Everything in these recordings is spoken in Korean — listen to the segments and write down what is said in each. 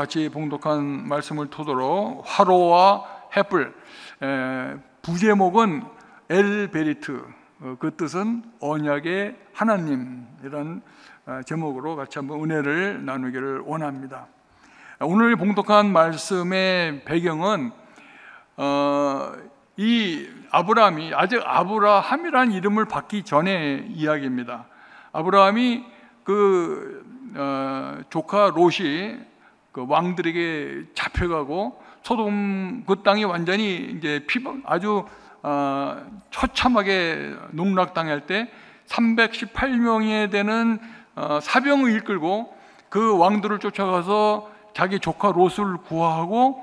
같이 봉독한 말씀을 토대로 화로와 횃불, 부제목은 엘베리트, 그 뜻은 언약의 하나님이라는 제목으로 같이 한번 은혜를 나누기를 원합니다. 오늘 봉독한 말씀의 배경은 이 아브라함이 아직 아브라함이라는 이름을 받기 전의 이야기입니다. 아브라함이 조카 롯이 그 왕들에게 잡혀가고 소돔 그 땅이 완전히 이제 아주 처참하게 농락당할 때 318명에 되는 사병을 이끌고 그 왕들을 쫓아가서 자기 조카 롯을 구하고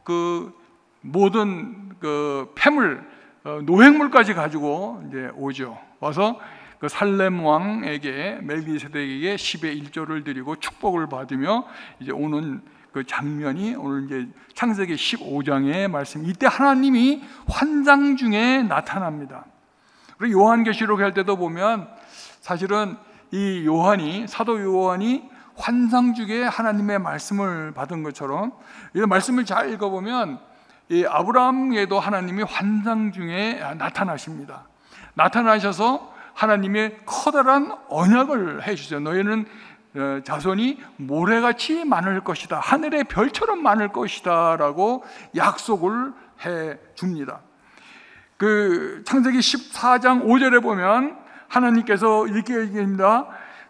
그 모든 그 폐물, 노획물까지 가지고 이제 오죠. 와서 그 살렘 왕에게 멜기세덱에게 10의 1조를 드리고 축복을 받으며 이제 오는 그 장면이 오늘 이제 창세기 15장의 말씀. 이때 하나님이 환상 중에 나타납니다. 그리고 요한계시록 할 때도 보면 사실은 이 사도 요한이 환상 중에 하나님의 말씀을 받은 것처럼 이 말씀을 잘 읽어보면 이 아브라함에도 하나님이 환상 중에 나타나십니다. 나타나셔서 하나님의 커다란 언약을 해주세요. 너희는 자손이 모래같이 많을 것이다, 하늘의 별처럼 많을 것이다 라고 약속을 해 줍니다. 그 창세기 14장 5절에 보면 하나님께서 이렇게 얘기합니다.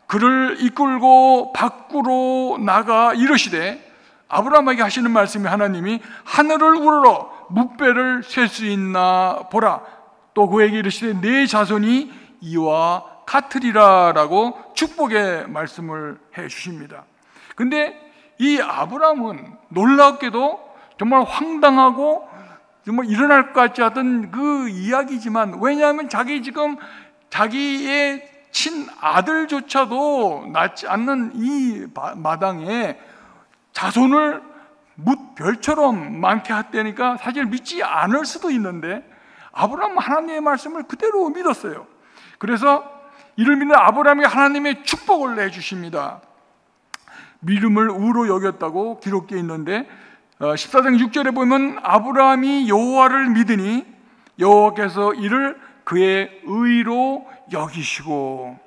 그를 이끌고 밖으로 나가 이르시되, 아브라함에게 하시는 말씀이 하나님이 하늘을 우러러 뭇배를 셀 수 있나 보라. 또 그에게 이르시되 네 자손이 이와 같으리라 라고 축복의 말씀을 해 주십니다. 근데 이 아브라함은 놀랍게도 정말 황당하고 정말 일어날 것 같지 않던 그 이야기지만, 왜냐하면 자기의 친아들조차도 낳지 않는 이 마당에 자손을 뭇별처럼 많게 했다니까 사실 믿지 않을 수도 있는데 아브라함은 하나님의 말씀을 그대로 믿었어요. 그래서 이를 믿는 아브라함에게 하나님의 축복을 내주십니다. 믿음을 의로 여겼다고 기록되어 있는데 14장 6절에 보면 아브라함이 여호와를 믿으니 여호와께서 이를 그의 의로 여기시고,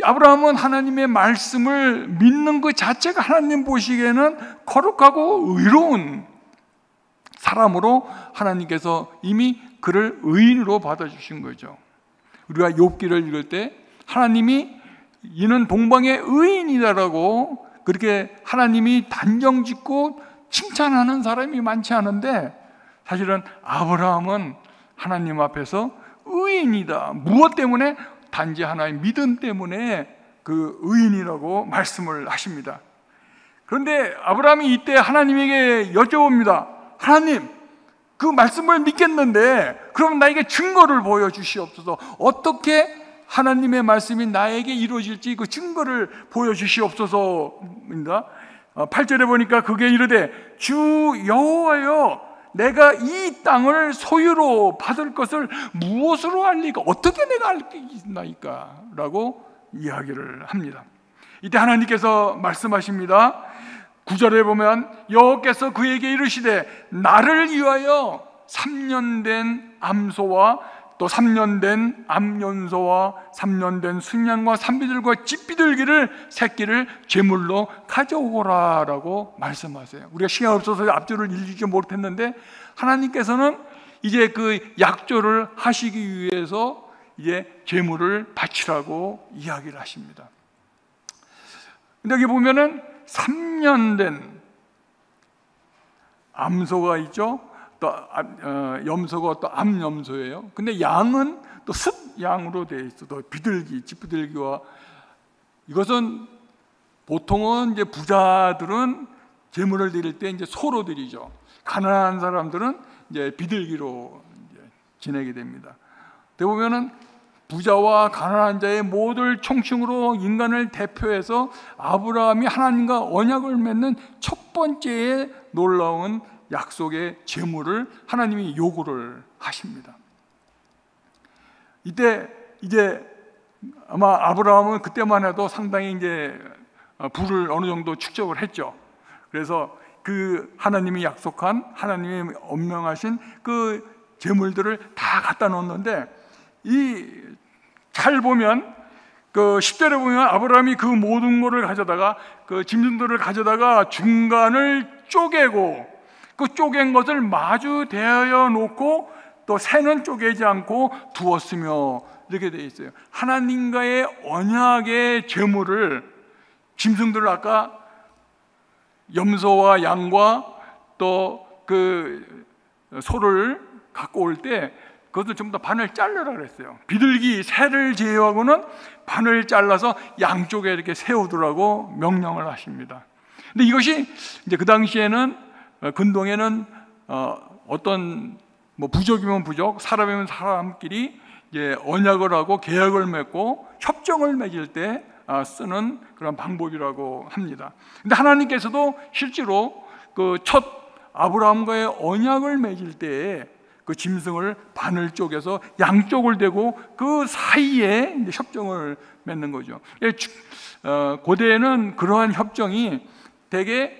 아브라함은 하나님의 말씀을 믿는 것 자체가 하나님 보시기에는 거룩하고 의로운 사람으로 하나님께서 이미 그를 의인으로 받아주신 거죠. 우리가 욥기를 읽을 때 하나님이 이는 동방의 의인이다라고 그렇게 하나님이 단정짓고 칭찬하는 사람이 많지 않은데, 사실은 아브라함은 하나님 앞에서 의인이다. 무엇 때문에? 단지 하나의 믿음 때문에 그 의인이라고 말씀을 하십니다. 그런데 아브라함이 이때 하나님에게 여쭤봅니다. 하나님, 그 말씀을 믿겠는데 그럼 나에게 증거를 보여주시옵소서. 어떻게 하나님의 말씀이 나에게 이루어질지 그 증거를 보여주시옵소서입니다. 8절에 보니까 그게 이르되 주 여호와여, 내가 이 땅을 소유로 받을 것을 무엇으로 알리까? 어떻게 내가 알겠나이까? 라고 이야기를 합니다. 이때 하나님께서 말씀하십니다. 9절에 보면 여호와께서 그에게 이르시되 나를 위하여 3년 된 암소와 또 3년 된 암연소와 3년 된 순양과 산비둘과 집비둘기를 새끼를 제물로 가져오거라 라고 말씀하세요. 우리가 시간 없어서 앞줄을 읽지 못했는데 하나님께서는 이제 그 약조를 하시기 위해서 이제 제물을 바치라고 이야기를 하십니다. 근데 여기 보면은 3년 된 암소가 있죠. 또 염소가 또 암염소예요. 근데 양은 또 습양으로 되어 있어. 또 비둘기, 집비둘기와, 이것은 보통은 이제 부자들은 제물을 드릴 때 이제 소로 드리죠. 가난한 사람들은 이제 비둘기로 이제 지내게 됩니다. 보면은 부자와 가난한 자의 모든 총칭으로 인간을 대표해서 아브라함이 하나님과 언약을 맺는 첫 번째의 놀라운 약속의 제물을 하나님이 요구를 하십니다. 이때 이제 아마 아브라함은 그때만 해도 상당히 이제 부를 어느 정도 축적을 했죠. 그래서 그 하나님이 약속한, 하나님이 엄명하신 그 제물들을 다 갖다 놓는데, 잘 보면 그 10절에 보면 아브라함이 그 모든 것을 가져다가, 그 짐승들을 가져다가 중간을 쪼개고, 그 쪼갠 것을 마주 대하여 놓고 또 새는 쪼개지 않고 두었으며, 이렇게 되어 있어요. 하나님과의 언약의 제물을, 짐승들을 아까 염소와 양과 또 그 소를 갖고 올 때 그것을 전부 다 반을 잘라라 그랬어요. 비둘기, 새를 제외하고는 반을 잘라서 양쪽에 이렇게 세우더라고 명령을 하십니다. 근데 이것이 이제 그 당시에는, 근동에는 어떤 뭐 부족이면 부족, 사람이면 사람끼리 이제 언약을 하고 계약을 맺고 협정을 맺을 때 쓰는 그런 방법이라고 합니다. 근데 하나님께서도 실제로 그 첫 아브라함과의 언약을 맺을 때에 그 짐승을 반을 쪼개서 양쪽을 대고 그 사이에 이제 협정을 맺는 거죠. 고대에는 그러한 협정이 대개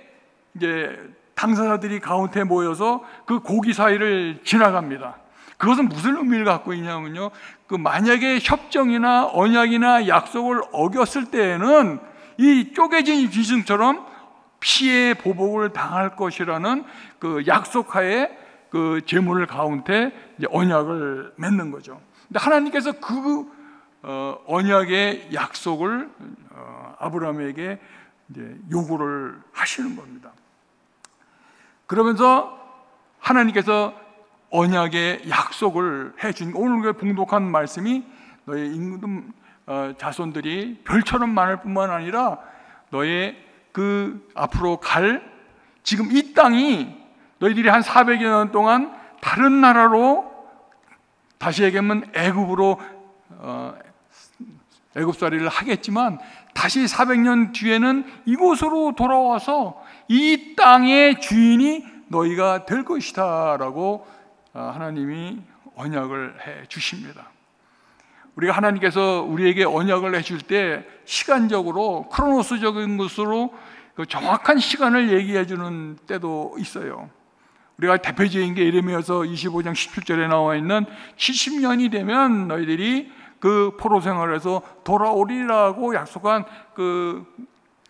이제 당사자들이 가운데 모여서 그 고기 사이를 지나갑니다. 그것은 무슨 의미를 갖고 있냐면요, 그 만약에 협정이나 언약이나 약속을 어겼을 때에는 이 쪼개진 짐승처럼 피해 보복을 당할 것이라는 그 약속하에 그 제물 가운데 이제 언약을 맺는 거죠. 근데 하나님께서 그 언약의 약속을 아브라함에게 이제 요구를 하시는 겁니다. 그러면서 하나님께서 언약의 약속을 해준, 오늘 봉독한 말씀이 너의 임금 자손들이 별처럼 많을 뿐만 아니라 너의 그 앞으로 갈 지금 이 땅이 너희들이 한 400여 년 동안 다른 나라로, 다시 얘기하면 애굽으로 애굽살이를 하겠지만 다시 400년 뒤에는 이곳으로 돌아와서 이 땅의 주인이 너희가 될 것이다 라고 하나님이 언약을 해 주십니다. 우리가 하나님께서 우리에게 언약을 해줄 때 시간적으로 크로노스적인 것으로 그 정확한 시간을 얘기해 주는 때도 있어요. 우리가 대표적인 게 예레미야서 25장 17절에 나와 있는 70년이 되면 너희들이 그 포로 생활에서 돌아오리라고 약속한 그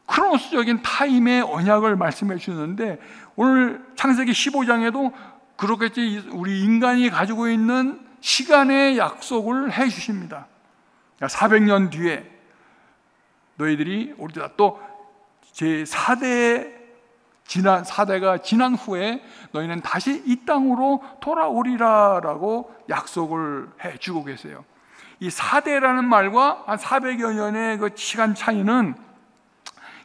크로노스적인 타임의 언약을 말씀해 주는데, 오늘 창세기 15장에도 그렇겠지, 우리 인간이 가지고 있는 시간의 약속을 해 주십니다. 400년 뒤에 너희들이 오리다. 또 제4대가 지난 후에 너희는 다시 이 땅으로 돌아오리라라고 약속을 해 주고 계세요. 이 4대라는 말과 한 400여 년의 그 시간 차이는,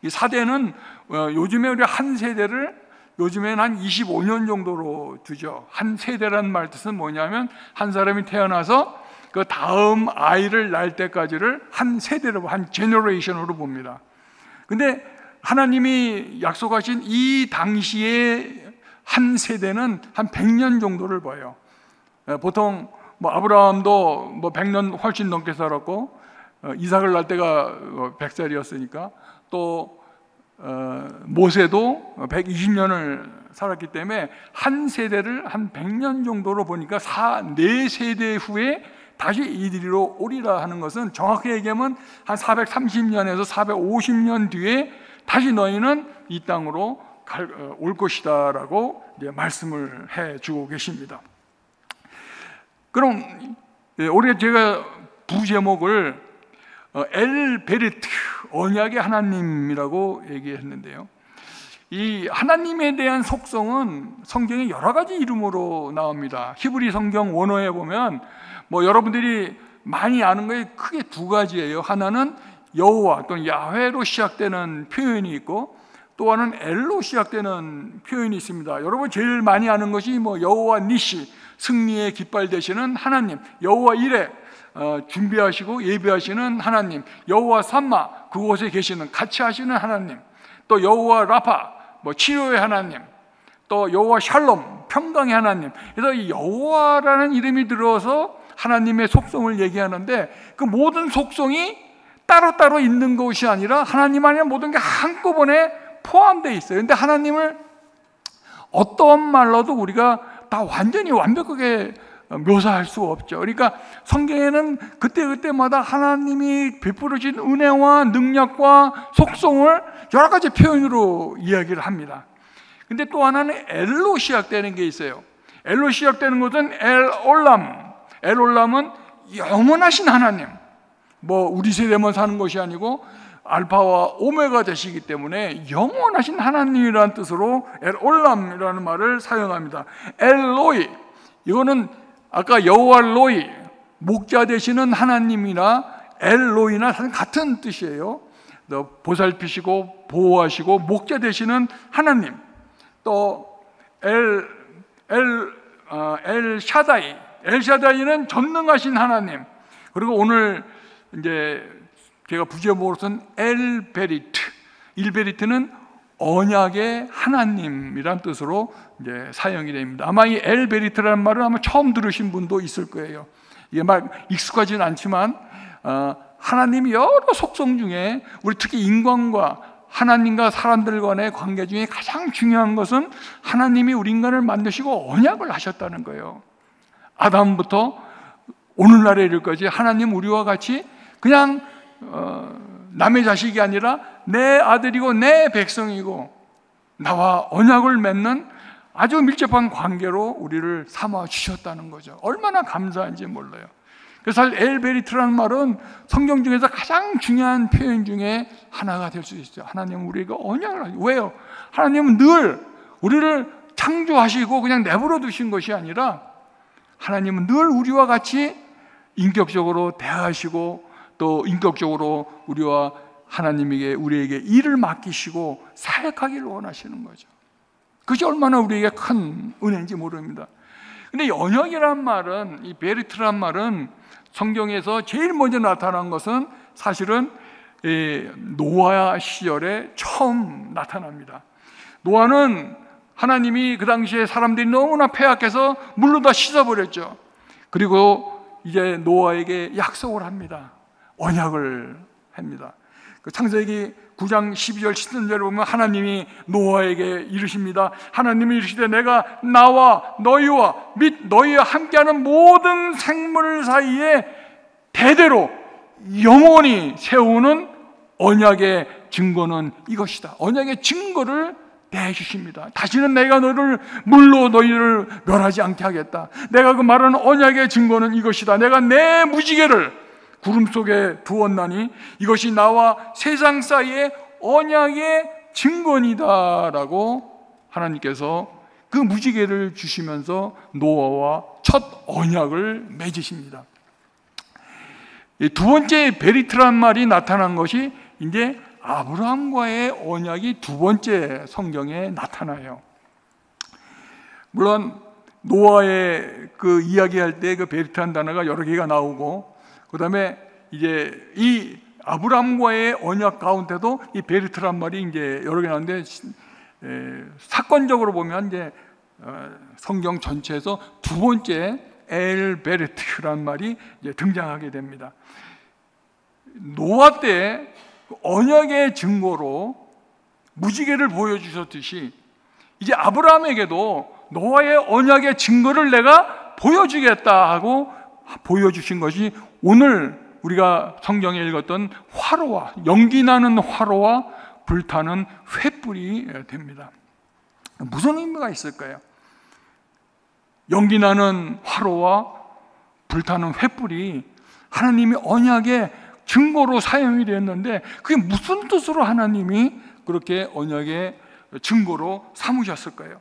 이 4대는 요즘에 우리 한 세대를 요즘에는 한 25년 정도로 두죠. 한 세대라는 말 뜻은 뭐냐면 한 사람이 태어나서 그 다음 아이를 낳을 때까지를 한 세대로, 한 제너레이션으로 봅니다. 근데 하나님이 약속하신 이 당시의 한 세대는 한 100년 정도를 봐요. 보통 뭐 아브라함도 뭐 100년 훨씬 넘게 살았고, 이삭을 낳을 때가 100살이었으니까, 또 모세도 120년을 살았기 때문에 한 세대를 한 100년 정도로 보니까 4세대 후에 다시 이리로 오리라 하는 것은 정확히 얘기하면 한 430년에서 450년 뒤에 다시 너희는 이 땅으로 올 것이다 라고 말씀을 해주고 계십니다. 그럼 올해 제가 부제목을 엘 베르트, 언약의 하나님이라고 얘기했는데요, 이 하나님에 대한 속성은 성경에 여러 가지 이름으로 나옵니다. 히브리 성경 원어에 보면 뭐 여러분들이 많이 아는 게 크게 두 가지예요. 하나는 여호와 또는 야훼로 시작되는 표현이 있고, 또 하나는 엘로 시작되는 표현이 있습니다. 여러분 제일 많이 아는 것이 뭐 여호와 니시, 승리의 깃발 되시는 하나님, 여호와 이레, 준비하시고 예비하시는 하나님, 여호와 삼마, 그곳에 계시는 같이 하시는 하나님, 또 여호와 라파, 뭐 치료의 하나님, 또 여호와 샬롬, 평강의 하나님. 그래서 이 여호와라는 이름이 들어서 하나님의 속성을 얘기하는데, 그 모든 속성이 따로따로 있는 것이 아니라 하나님 안에 모든 게 한꺼번에 포함되어 있어요. 근데 하나님을 어떤 말로도 우리가 다 완전히 완벽하게 묘사할 수 없죠. 그러니까 성경에는 그때그때마다 하나님이 베풀어 주신 은혜와 능력과 속성을 여러 가지 표현으로 이야기를 합니다. 근데 또 하나는 엘로 시작되는 게 있어요. 엘로 시작되는 것은 엘올람. 엘올람은 영원하신 하나님. 뭐 우리 세대만 사는 것이 아니고 알파와 오메가 되시기 때문에 영원하신 하나님이라는 뜻으로 엘올람이라는 말을 사용합니다. 엘로이, 이거는 아까 여호와 로이, 목자 되시는 하나님이나 엘로이나 같은 뜻이에요. 보살피시고 보호하시고 목자 되시는 하나님. 또 엘샤다이, 엘샤다이는 전능하신 하나님. 그리고 오늘 이제 제가 부제목으로서는 엘베리트, 일베리트는 언약의 하나님이란 뜻으로 이제 사용이 됩니다. 아마 이 엘베리트라는 말을 아마 처음 들으신 분도 있을 거예요. 이게 막 익숙하지는 않지만 하나님이 여러 속성 중에 우리 특히 인간과 하나님과 사람들 간의 관계 중에 가장 중요한 것은 하나님이 우리 인간을 만드시고 언약을 하셨다는 거예요. 아담부터 오늘날에 이르기까지 하나님 우리와 같이 그냥 남의 자식이 아니라 내 아들이고 내 백성이고 나와 언약을 맺는 아주 밀접한 관계로 우리를 삼아 주셨다는 거죠. 얼마나 감사한지 몰라요. 그래서 엘베리트라는 말은 성경 중에서 가장 중요한 표현 중에 하나가 될 수 있어요. 하나님은 우리가 언약을 하죠. 왜요? 하나님은 늘 우리를 창조하시고 그냥 내버려 두신 것이 아니라 하나님은 늘 우리와 같이 인격적으로 대하시고 또 인격적으로 우리와 하나님에게 우리에게 일을 맡기시고 사역하기를 원하시는 거죠. 그것이 얼마나 우리에게 큰 은혜인지 모릅니다. 근데 언약이란 말은, 이 베리트란 말은 성경에서 제일 먼저 나타난 것은 사실은 노아 시절에 처음 나타납니다. 노아는 하나님이 그 당시에 사람들이 너무나 패악해서 물로 다 씻어버렸죠. 그리고 이제 노아에게 약속을 합니다. 언약을 합니다. 그 창세기 9장 12절 13절을 보면 하나님이 노아에게 이르십니다. 하나님이 이르시되 내가 나와 너희와 및 너희와 함께하는 모든 생물 사이에 대대로 영원히 세우는 언약의 증거는 이것이다. 언약의 증거를 내주십니다. 다시는 내가 물로 너희를 멸하지 않게 하겠다. 내가 그 말하는 언약의 증거는 이것이다. 내가 내 무지개를 구름 속에 두었나니 이것이 나와 세상 사이의 언약의 증거니다라고 하나님께서 그 무지개를 주시면서 노아와 첫 언약을 맺으십니다. 두 번째 베리트란 말이 나타난 것이 이제 아브라함과의 언약이 두 번째 성경에 나타나요. 물론 노아의 그 이야기할 때 그 베리트란 단어가 여러 개가 나오고 그 다음에 이제 이 아브라함과의 언약 가운데도 이 베리트란 말이 이제 여러 개 나오는데 사건적으로 보면 이제 성경 전체에서 두 번째 엘베르트란 말이 이제 등장하게 됩니다. 노아 때 언약의 증거로 무지개를 보여주셨듯이 이제 아브라함에게도 노아의 언약의 증거를 내가 보여주겠다 하고 보여주신 것이 오늘 우리가 성경에 읽었던 화로와 연기 나는 화로와 불타는 횃불이 됩니다. 무슨 의미가 있을까요? 연기 나는 화로와 불타는 횃불이 하나님이 언약의 증거로 사용이 되었는데 그게 무슨 뜻으로 하나님이 그렇게 언약의 증거로 삼으셨을까요?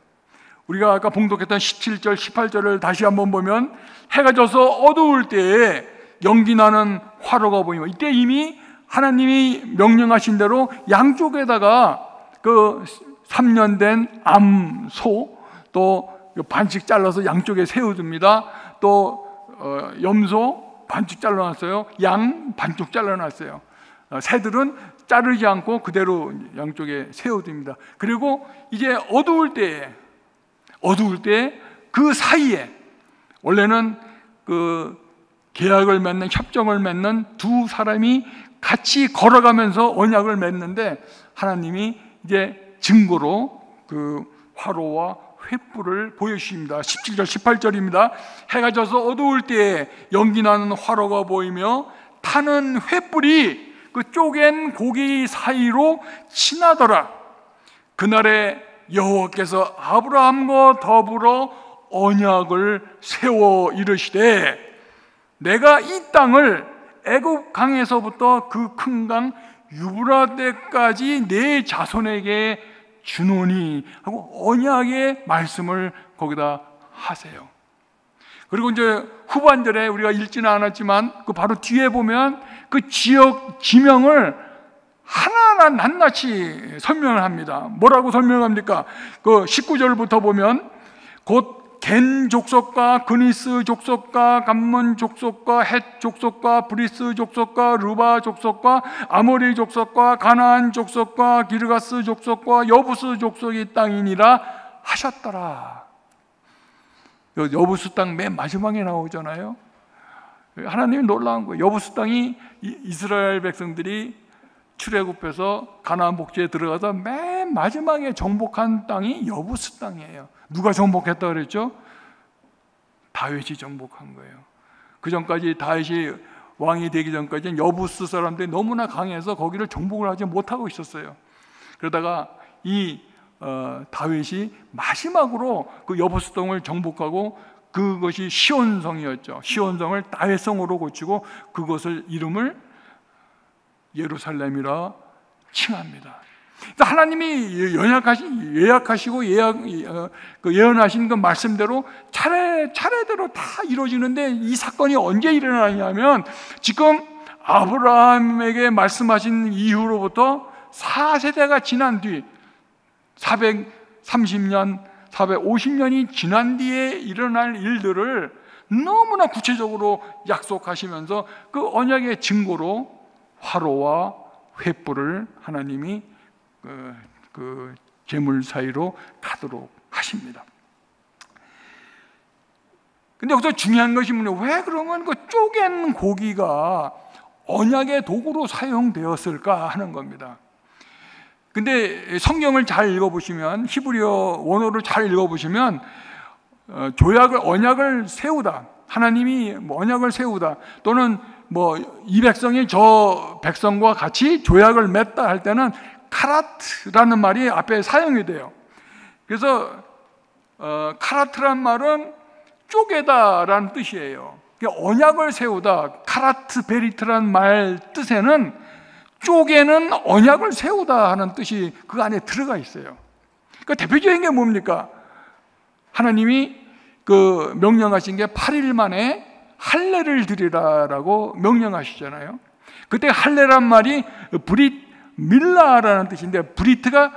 우리가 아까 봉독했던 17절, 18절을 다시 한번 보면 해가 져서 어두울 때에 연기 나는 화로가 보이면 이때 이미 하나님이 명령하신 대로 양쪽에다가 그 3년 된 암소 또 반씩 잘라서 양쪽에 세워둡니다. 또 염소 반씩 잘라놨어요. 양 반쪽 잘라놨어요. 새들은 자르지 않고 그대로 양쪽에 세워둡니다. 그리고 이제 어두울 때 그 사이에 원래는 그 계약을 맺는 협정을 맺는 두 사람이 같이 걸어가면서 언약을 맺는데 하나님이 이제 증거로 그 화로와 횃불을 보여주십니다. 17절 18절입니다. 해가 져서 어두울 때에 연기 나는 화로가 보이며 타는 횃불이 그 쪼갠 고기 사이로 지나더라. 그날에 여호와께서 아브라함과 더불어 언약을 세워 이르시되 내가 이 땅을 애굽 강에서부터 그 큰 강 유브라데까지 내 자손에게 주노니 하고 언약의 말씀을 거기다 하세요. 그리고 이제 후반절에 우리가 읽지는 않았지만 그 바로 뒤에 보면 그 지역 지명을 하나하나 낱낱이 설명을 합니다. 뭐라고 설명합니까? 그 19절부터 보면 곧 겐 족속과 그니스 족속과 감문 족속과 헷 족속과 브리스 족속과 르바 족속과 아모리 족속과 가나안 족속과 기르가스 족속과 여부스 족속이 땅이니라 하셨더라. 여부스 땅 맨 마지막에 나오잖아요. 하나님이 놀라운 거예요. 여부스 땅이 이스라엘 백성들이 출애굽해서 가나안 복지에 들어가서 맨 마지막에 정복한 땅이 여부스 땅이에요. 누가 정복했다 그랬죠? 다윗이 정복한 거예요. 그 전까지 다윗이 왕이 되기 전까지는 여부스 사람들이 너무나 강해서 거기를 정복을 하지 못하고 있었어요. 그러다가 이 다윗이 마지막으로 그 여부스 땅을 정복하고 그것이 시온성이었죠. 시온성을 다윗성으로 고치고 그것을 이름을 예루살렘이라 칭합니다. 하나님이 예약하시고 예언하신 그 말씀대로 차례대로 다 이루어지는데 이 사건이 언제 일어나냐면 지금 아브라함에게 말씀하신 이후로부터 4세대가 지난 뒤 430년, 450년이 지난 뒤에 일어날 일들을 너무나 구체적으로 약속하시면서 그 언약의 증거로 화로와 횃불을 하나님이 그 제물 사이로 가도록 하십니다. 근데 여기서 중요한 것이 뭐냐? 왜 그러면 그 쪼갠 고기가 언약의 도구로 사용되었을까 하는 겁니다. 근데 성경을 잘 읽어보시면 히브리어 원어를 잘 읽어보시면 언약을 세우다, 하나님이 언약을 세우다 또는 이 백성이 저 백성과 같이 조약을 맺다 할 때는 카라트라는 말이 앞에 사용이 돼요. 그래서 카라트란 말은 쪼개다라는 뜻이에요. 언약을 세우다, 카라트 베리트란 말 뜻에는 쪼개는 언약을 세우다 하는 뜻이 그 안에 들어가 있어요. 그러니까 대표적인 게 뭡니까? 하나님이 그 명령하신 게 8일 만에 할례를 드리라라고 명령하시잖아요. 그때 할례란 말이 브릿 밀라라는 뜻인데 브리트가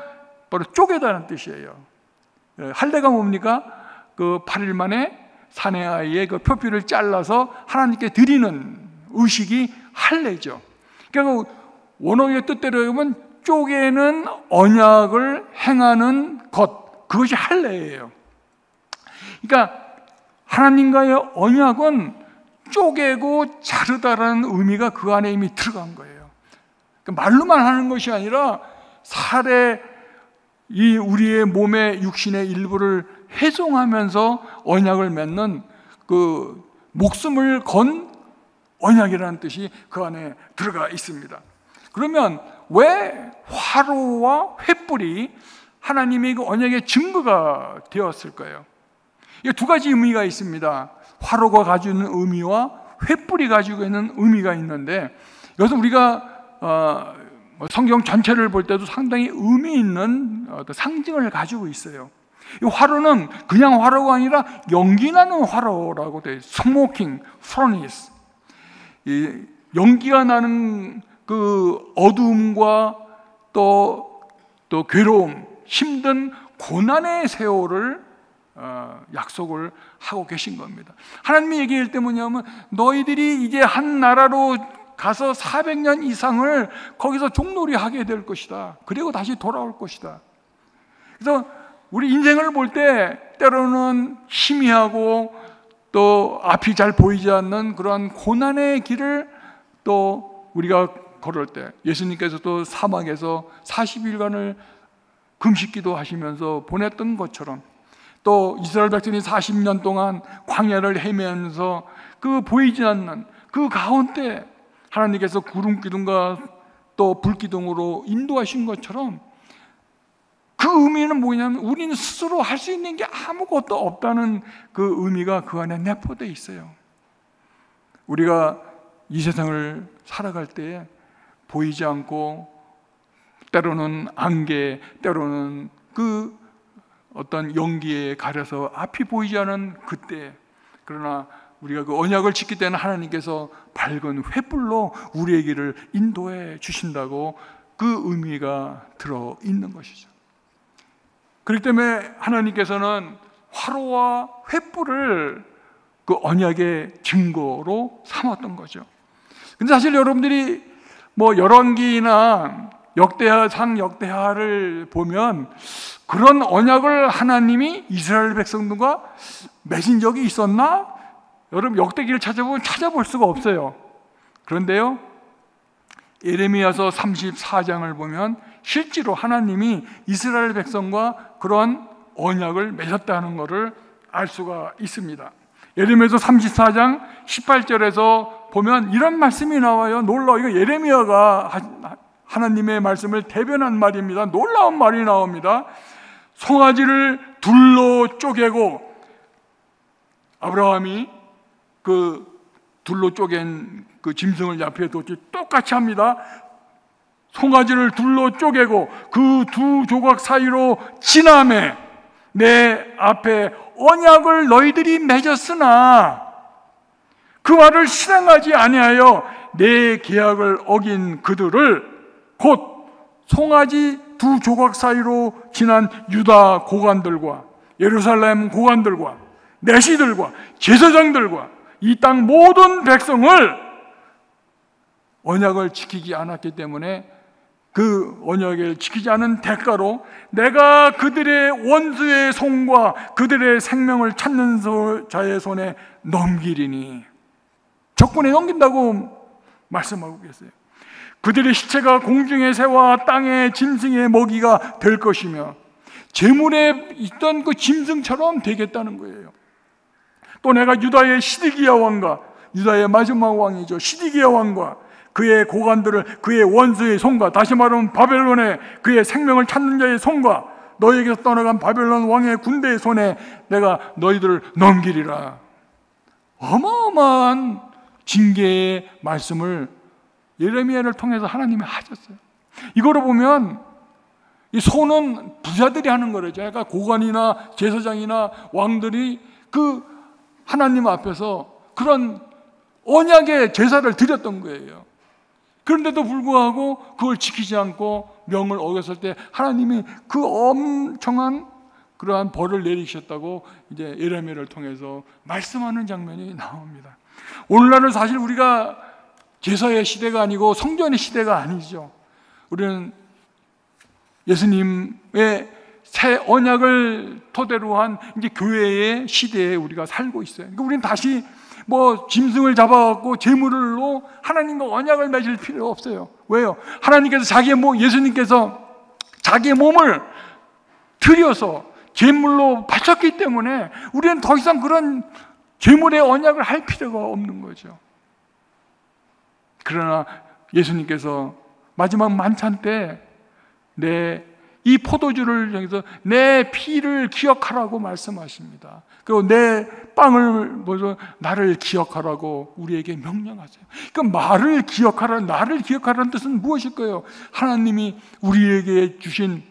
바로 쪼개다는 뜻이에요. 할례가 뭡니까? 그 8일 만에 사내 아이의 그 표피를 잘라서 하나님께 드리는 의식이 할례죠. 그러니까 원어의 뜻대로 보면 쪼개는 언약을 행하는 것, 그것이 할례예요. 그러니까 하나님과의 언약은 쪼개고 자르다라는 의미가 그 안에 이미 들어간 거예요. 말로만 하는 것이 아니라 이 우리의 몸의 육신의 일부를 회송하면서 언약을 맺는 그 목숨을 건 언약이라는 뜻이 그 안에 들어가 있습니다. 그러면 왜 화로와 횃불이 하나님의 그 언약의 증거가 되었을까요? 이게 두 가지 의미가 있습니다. 화로가 가지고 있는 의미와 횃불이 가지고 있는 의미가 있는데 여기서 우리가 성경 전체를 볼 때도 상당히 의미 있는 상징을 가지고 있어요. 이 화로는 그냥 화로가 아니라 연기 나는 화로라고 돼 있어요. 스모킹 퍼니스. 연기가 나는 그 어두움과 또 괴로움, 힘든 고난의 세월을 약속을 하고 계신 겁니다. 하나님이 얘기할 때 뭐냐면 너희들이 이제 한 나라로 가서 400년 이상을 거기서 종놀이 하게 될 것이다. 그리고 다시 돌아올 것이다. 그래서 우리 인생을 볼 때 때로는 희미하고 또 앞이 잘 보이지 않는 그러한 고난의 길을 또 우리가 걸을 때 예수님께서도 사막에서 40일간을 금식기도 하시면서 보냈던 것처럼, 또 이스라엘 백성이 40년 동안 광야를 헤매면서 그 보이지 않는 그 가운데 하나님께서 구름 기둥과 또 불 기둥으로 인도하신 것처럼, 그 의미는 뭐냐면 우리는 스스로 할 수 있는 게 아무것도 없다는 그 의미가 그 안에 내포되어 있어요. 우리가 이 세상을 살아갈 때에 보이지 않고, 때로는 안개, 때로는 그 어떤 연기에 가려서 앞이 보이지 않은 그때, 그러나 우리가 그 언약을 지킬 때는 하나님께서 밝은 횃불로 우리의 길을 인도해 주신다고 그 의미가 들어 있는 것이죠. 그렇기 때문에 하나님께서는 화로와 횃불을 그 언약의 증거로 삼았던 거죠. 근데 사실 여러분들이 뭐 열왕기나 역대하상 역대하를 보면 그런 언약을 하나님이 이스라엘 백성들과 맺은 적이 있었나? 여러분 역대기를 찾아보면 찾아볼 수가 없어요. 그런데요, 예레미야서 34장을 보면 실제로 하나님이 이스라엘 백성과 그런 언약을 맺었다는 것을 알 수가 있습니다. 예레미야서 34장 18절에서 보면 이런 말씀이 나와요. 놀라워. 이거 예레미야가 하나님의 말씀을 대변한 말입니다. 놀라운 말이 나옵니다. 송아지를 둘로 쪼개고, 아브라함이 그 둘로 쪼갠 그 짐승을 옆에 뒀지 똑같이 합니다. 송아지를 둘로 쪼개고 그 두 조각 사이로 지나매 내 앞에 언약을 너희들이 맺었으나 그 말을 실행하지 아니하여 내 계약을 어긴 그들을, 곧 송아지 두 조각 사이로 지난 유다 고관들과 예루살렘 고관들과 내시들과 제사장들과 이 땅 모든 백성을 언약을 지키지 않았기 때문에 그 언약을 지키지 않은 대가로 내가 그들의 원수의 손과 그들의 생명을 찾는 자의 손에 넘기리니, 적군에 넘긴다고 말씀하고 계세요. 그들의 시체가 공중의 새와 땅의 짐승의 먹이가 될 것이며 재물에 있던 그 짐승처럼 되겠다는 거예요. 또 내가 유다의 시드기야 왕과, 유다의 마지막 왕이죠, 시드기야 왕과 그의 고관들을 그의 원수의 손과, 다시 말하면 바벨론의 그의 생명을 찾는 자의 손과 너에게서 떠나간 바벨론 왕의 군대의 손에 내가 너희들을 넘기리라. 어마어마한 징계의 말씀을 예레미야를 통해서 하나님이 하셨어요. 이거를 보면 이 손은 부자들이 하는 거죠. 그러니까 고관이나 제사장이나 왕들이 그 하나님 앞에서 그런 언약의 제사를 드렸던 거예요. 그런데도 불구하고 그걸 지키지 않고 명을 어겼을 때 하나님이 그 엄청난 그러한 벌을 내리셨다고 이제 예레미야를 통해서 말씀하는 장면이 나옵니다. 오늘날은 사실 우리가 제사의 시대가 아니고 성전의 시대가 아니죠. 우리는 예수님의 새 언약을 토대로 한 이제 교회의 시대에 우리가 살고 있어요. 그러니까 우리는 다시 뭐 짐승을 잡아갖고 제물로 하나님과 언약을 맺을 필요 없어요. 왜요? 하나님께서 예수님께서 자기의 몸을 들여서 제물로 바쳤기 때문에 우리는 더 이상 그런 제물의 언약을 할 필요가 없는 거죠. 그러나 예수님께서 마지막 만찬 때 이 포도주를 향해서 내 피를 기억하라고 말씀하십니다. 그리고 내 빵을 보여서 나를 기억하라고 우리에게 명령하세요. 그러니까 나를 기억하라는 뜻은 무엇일까요? 하나님이 우리에게 주신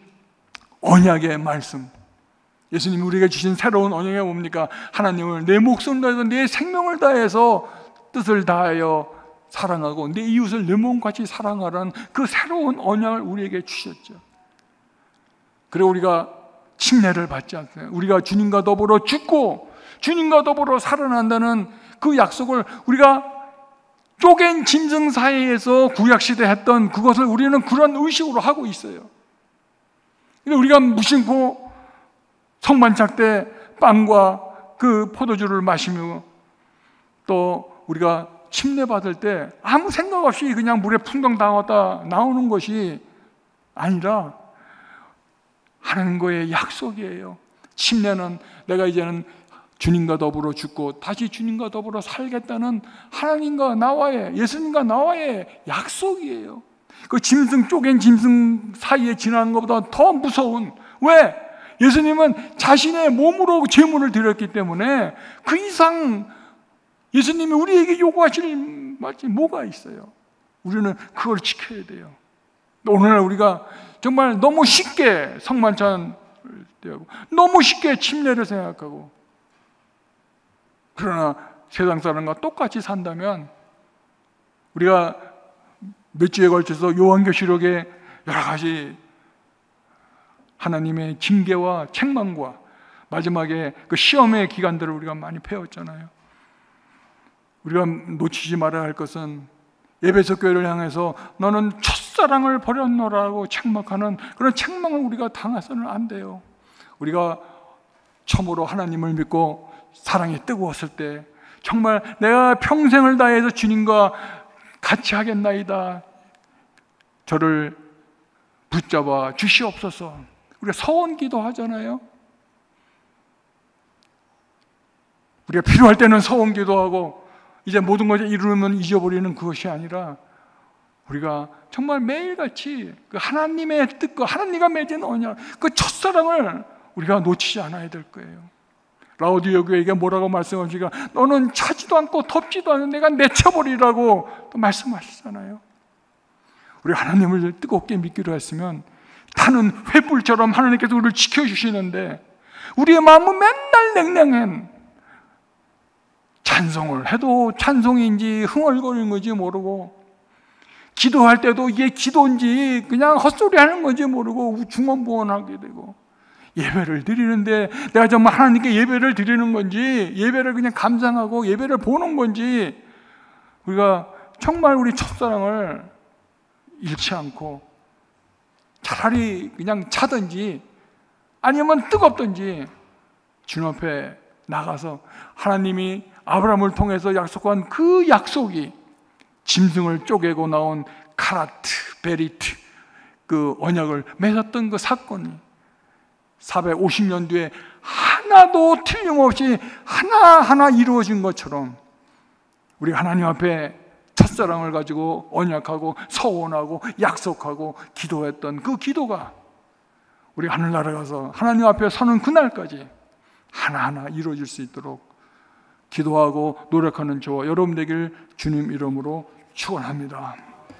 언약의 말씀, 예수님이 우리에게 주신 새로운 언약이 뭡니까? 하나님을 내 목숨을 다해서 내 생명을 다해서 뜻을 다하여 사랑하고 내 이웃을 내 몸같이 사랑하라는 그 새로운 언약을 우리에게 주셨죠. 그리고 우리가 침례를 받지 않습니까? 우리가 주님과 더불어 죽고 주님과 더불어 살아난다는 그 약속을 우리가 쪼갠 짐승 사이에서 구약시대 했던 그것을 우리는 그런 의식으로 하고 있어요. 근데 우리가 무심코 성만찬 때 빵과 그 포도주를 마시며 또 우리가 침례 받을 때 아무 생각 없이 그냥 물에 풍덩 담았다 나오는 것이 아니라 하나님과의 약속이에요. 침례는 내가 이제는 주님과 더불어 죽고 다시 주님과 더불어 살겠다는 하나님과 나와의, 예수님과 나와의 약속이에요. 그 짐승, 쪼갠 짐승 사이에 지나는 것보다 더 무서운, 왜? 예수님은 자신의 몸으로 제물을 드렸기 때문에 그 이상 예수님이 우리에게 요구하실 말이 뭐가 있어요? 우리는 그걸 지켜야 돼요. 오늘날 우리가 정말 너무 쉽게 성만찬을 대하고 너무 쉽게 침례를 생각하고, 그러나 세상 사람과 똑같이 산다면 우리가 몇 주에 걸쳐서 요한계시록의 여러 가지 하나님의 징계와 책망과 마지막에 그 시험의 기간들을 우리가 많이 배웠잖아요. 우리가 놓치지 말아야 할 것은 에베소 교회를 향해서 너는 첫사랑을 버렸노라고 책망하는 그런 책망을 우리가 당해서는 안 돼요. 우리가 처음으로 하나님을 믿고 사랑이 뜨거웠을 때 정말 내가 평생을 다해서 주님과 같이 하겠나이다, 저를 붙잡아 주시옵소서. 우리가 서원 기도하잖아요. 우리가 필요할 때는 서원 기도하고 이제 모든 것을 이루면 잊어버리는 그것이 아니라 우리가 정말 매일같이 그 하나님의 뜻과 하나님과 맺은 언약, 그 첫사랑을 우리가 놓치지 않아야 될 거예요. 라오디오 교회에게 뭐라고 말씀하시니까 너는 차지도 않고 덥지도 않은 내가 내쳐버리라고 또 말씀하시잖아요. 우리 하나님을 뜨겁게 믿기로 했으면 타는 횃불처럼 하나님께서 우리를 지켜주시는데 우리의 마음은 맨날 냉랭한, 찬송을 해도 찬송인지 흥얼거리는 건지 모르고, 기도할 때도 이게 기도인지 그냥 헛소리 하는 건지 모르고 중언부언하게 되고, 예배를 드리는데 내가 정말 하나님께 예배를 드리는 건지 예배를 그냥 감상하고 예배를 보는 건지, 우리가 정말 우리 첫사랑을 잃지 않고 차라리 그냥 차든지 아니면 뜨겁든지 주님 앞에 나가서 하나님이 아브라함을 통해서 약속한 그 약속이 짐승을 쪼개고 나온 카라트, 베리트 그 언약을 맺었던 그 사건이 450년 뒤에 하나도 틀림없이 하나하나 이루어진 것처럼 우리 하나님 앞에 첫사랑을 가지고 언약하고 서원하고 약속하고 기도했던 그 기도가 우리 하늘나라 가서 하나님 앞에 서는 그날까지 하나하나 이루어질 수 있도록 기도하고 노력하는 저와 여러분 되길 주님 이름으로 축원합니다.